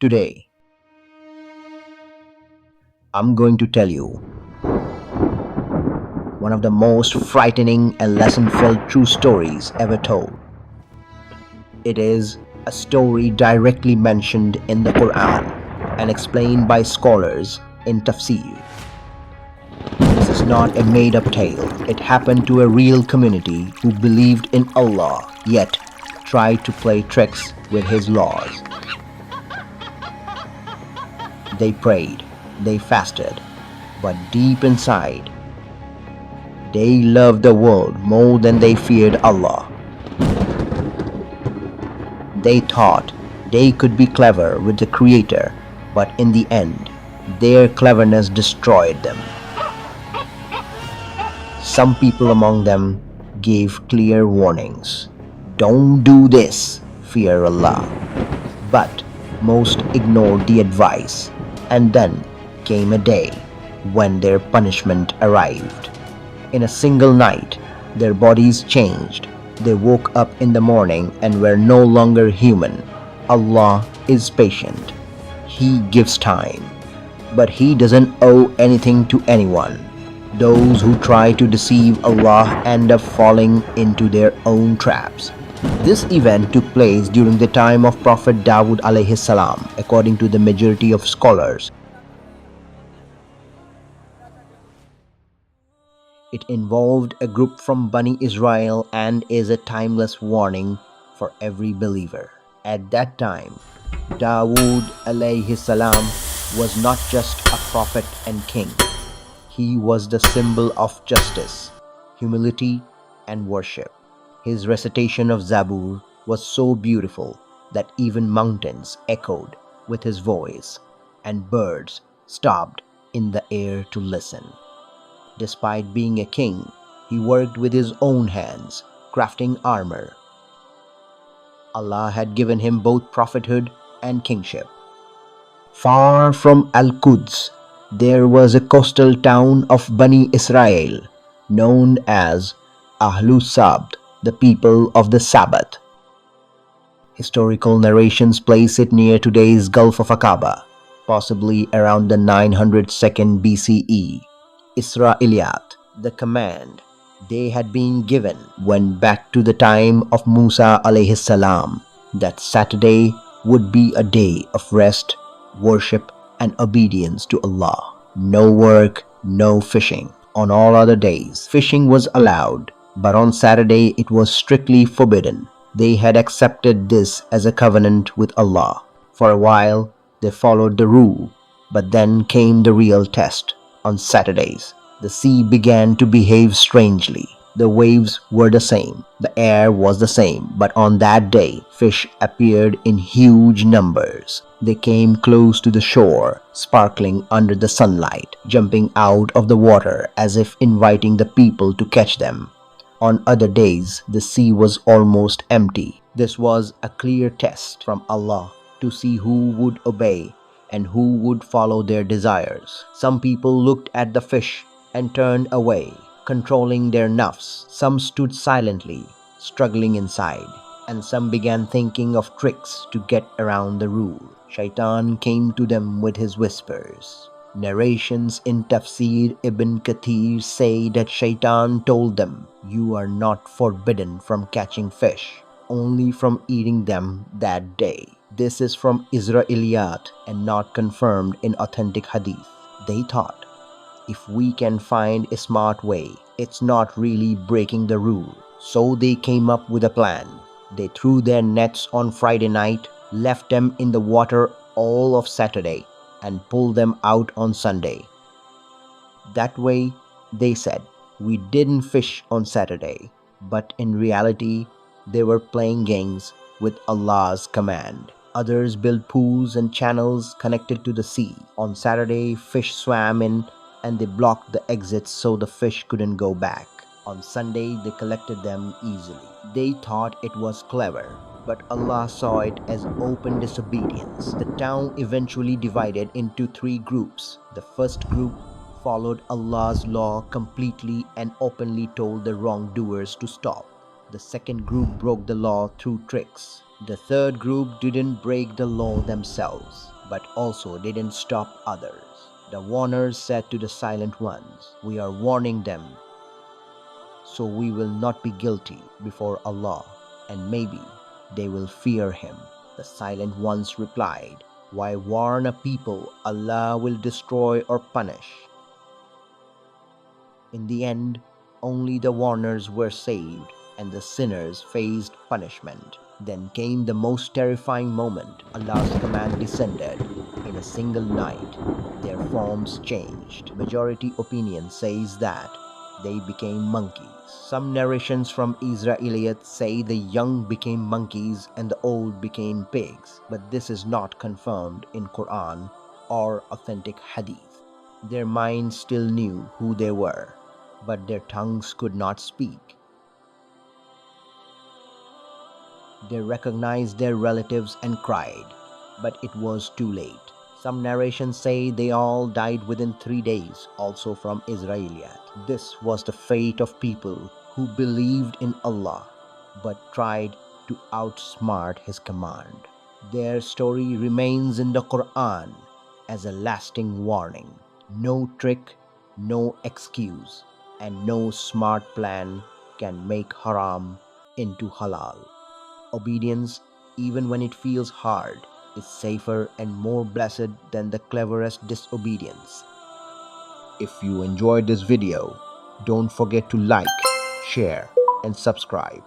Today, I'm going to tell you one of the most frightening and lesson-filled true stories ever told. It is a story directly mentioned in the Qur'an and explained by scholars in tafsir. This is not a made-up tale. It happened to a real community who believed in Allah, yet tried to play tricks with His laws. They prayed, they fasted, but deep inside, they loved the world more than they feared Allah. They thought they could be clever with the Creator, but in the end, their cleverness destroyed them. Some people among them gave clear warnings. Don't do this, fear Allah. But most ignored the advice, and then came a day when their punishment arrived. In a single night, their bodies changed. They woke up in the morning and were no longer human. Allah is patient. He gives time, but He doesn't owe anything to anyone. Those who try to deceive Allah end up falling into their own traps. This event took place during the time of Prophet Dawood alayhi salam, according to the majority of scholars. It involved a group from Bani Israel and is a timeless warning for every believer. At that time, Dawood alayhi salam was not just a prophet and king. He was the symbol of justice, humility, and worship. His recitation of Zabur was so beautiful that even mountains echoed with his voice, and birds stopped in the air to listen. Despite being a king, he worked with his own hands, crafting armor. Allah had given him both prophethood and kingship. Far from Al-Quds, there was a coastal town of Bani Israel, known as Ashaab-us-Sabt, the people of the Sabbath. Historical narrations place it near today's Gulf of Aqaba, possibly around the 902nd BCE. Israeliyat, the command they had been given, went back to the time of Musa alayhi salam, that Saturday would be a day of rest, worship, and obedience to Allah. No work, no fishing. On all other days, fishing was allowed, but on Saturday it was strictly forbidden. They had accepted this as a covenant with Allah. For a while, they followed the rule, but then came the real test. On Saturdays, the sea began to behave strangely. The waves were the same, the air was the same, but on that day, fish appeared in huge numbers. They came close to the shore, sparkling under the sunlight, jumping out of the water as if inviting the people to catch them. On other days, the sea was almost empty. This was a clear test from Allah to see who would obey and who would follow their desires. Some people looked at the fish and turned away, controlling their nafs. Some stood silently, struggling inside, and some began thinking of tricks to get around the rule. Shaitan came to them with his whispers. Narrations in Tafsir Ibn Kathir say that Shaitan told them, "You are not forbidden from catching fish, only from eating them that day." This is from Israeliyat and not confirmed in authentic hadith. They thought, if we can find a smart way, it's not really breaking the rule. So they came up with a plan. They threw their nets on Friday night, left them in the water all of Saturday, and pulled them out on Sunday. That way, they said, we didn't fish on Saturday, but in reality, they were playing games with Allah's command. Others built pools and channels connected to the sea. On Saturday, fish swam in and they blocked the exits so the fish couldn't go back. On Sunday, they collected them easily. They thought it was clever, but Allah saw it as open disobedience. The town eventually divided into 3 groups. The first group followed Allah's law completely and openly told the wrongdoers to stop. The second group broke the law through tricks. The third group didn't break the law themselves, but also didn't stop others. The warners said to the silent ones, "We are warning them, so we will not be guilty before Allah, and maybe they will fear Him." The silent ones replied, "Why warn a people Allah will destroy or punish?" In the end, only the warners were saved and the sinners faced punishment. Then came the most terrifying moment. Allah's command descended in a single night. Their forms changed. Majority opinion says that they became monkeys. Some narrations from Israelites say the young became monkeys and the old became pigs, but this is not confirmed in Qur'an or authentic hadith. Their minds still knew who they were, but their tongues could not speak. They recognized their relatives and cried, but it was too late. Some narrations say they all died within 3 days, also from Israeliyat. This was the fate of people who believed in Allah, but tried to outsmart His command. Their story remains in the Qur'an as a lasting warning. No trick, no excuse, and no smart plan can make haram into halal. Obedience, even when it feels hard, is safer and more blessed than the cleverest disobedience. If you enjoyed this video, don't forget to like, share, and subscribe.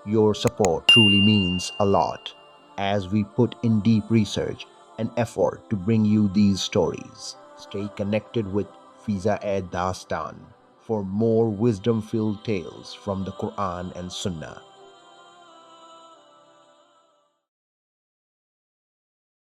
Your support truly means a lot as we put in deep research and effort to bring you these stories. Stay connected with Fiza-e Dastan for more wisdom-filled tales from the Quran and Sunnah.